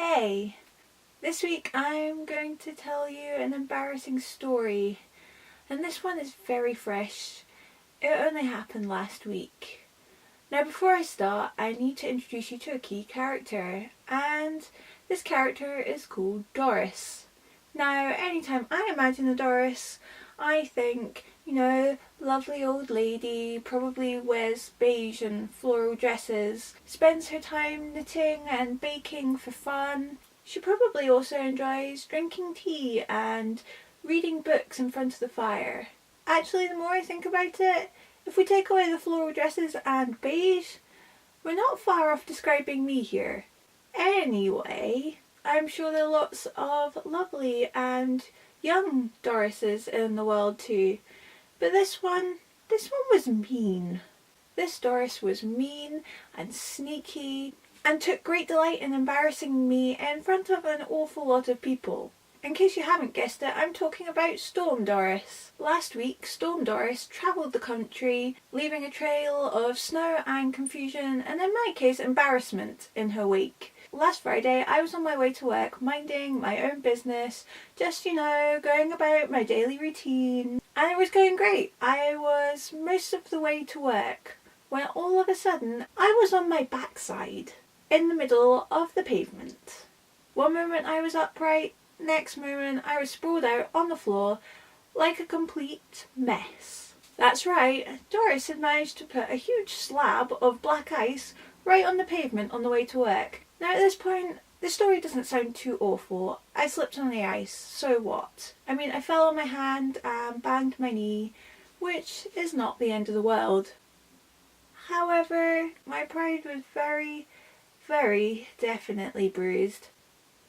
Hey, this week I'm going to tell you an embarrassing story, and this one is very fresh. It only happened last week. Now before I start, I need to introduce you to a key character, and this character is called Doris. Now anytime I imagine a Doris, I think, lovely old lady, probably wears beige and floral dresses, spends her time knitting and baking for fun. She probably also enjoys drinking tea and reading books in front of the fire. Actually, the more I think about it, if we take away the floral dresses and beige, we're not far off describing me here. Anyway, I'm sure there are lots of lovely and young Dorises in the world too. But this one was mean. This Doris was mean and sneaky and took great delight in embarrassing me in front of an awful lot of people. In case you haven't guessed it, I'm talking about Storm Doris. Last week, Storm Doris travelled the country, leaving a trail of snow and confusion, and in my case, embarrassment in her wake. Last Friday, I was on my way to work, minding my own business, just, going about my daily routine. And it was going great. I was most of the way to work, when all of a sudden, I was on my backside, in the middle of the pavement. One moment I was upright, next moment I was sprawled out on the floor like a complete mess. That's right, Doris had managed to put a huge slab of black ice right on the pavement on the way to work. Now at this point, the story doesn't sound too awful. I slipped on the ice, so what? I fell on my hand and banged my knee, which is not the end of the world. However, my pride was very, very definitely bruised.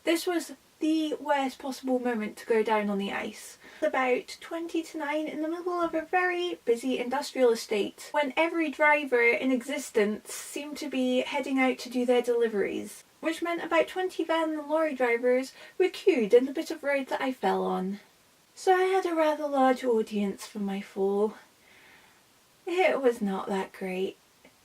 This was the worst possible moment to go down on the ice. About 20 to 9 in the middle of a very busy industrial estate, when every driver in existence seemed to be heading out to do their deliveries, which meant about 20 van and lorry drivers were queued in the bit of road that I fell on. So I had a rather large audience for my fall. It was not that great.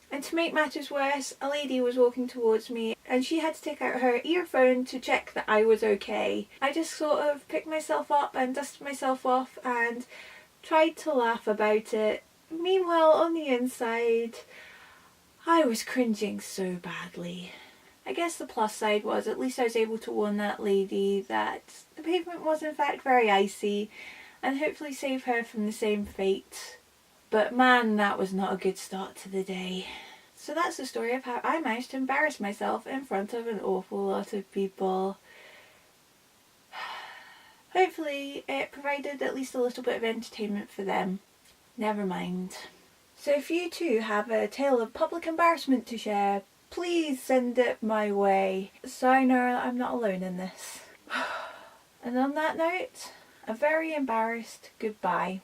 And to make matters worse, a lady was walking towards me and she had to take out her earphone to check that I was okay. I just sort of picked myself up and dusted myself off and tried to laugh about it. Meanwhile, on the inside, I was cringing so badly. I guess the plus side was at least I was able to warn that lady that the pavement was in fact very icy and hopefully save her from the same fate. But man, that was not a good start to the day. So that's the story of how I managed to embarrass myself in front of an awful lot of people. Hopefully it provided at least a little bit of entertainment for them. Never mind. So if you too have a tale of public embarrassment to share, please send it my way, so I know I'm not alone in this. And on that note, a very embarrassed goodbye.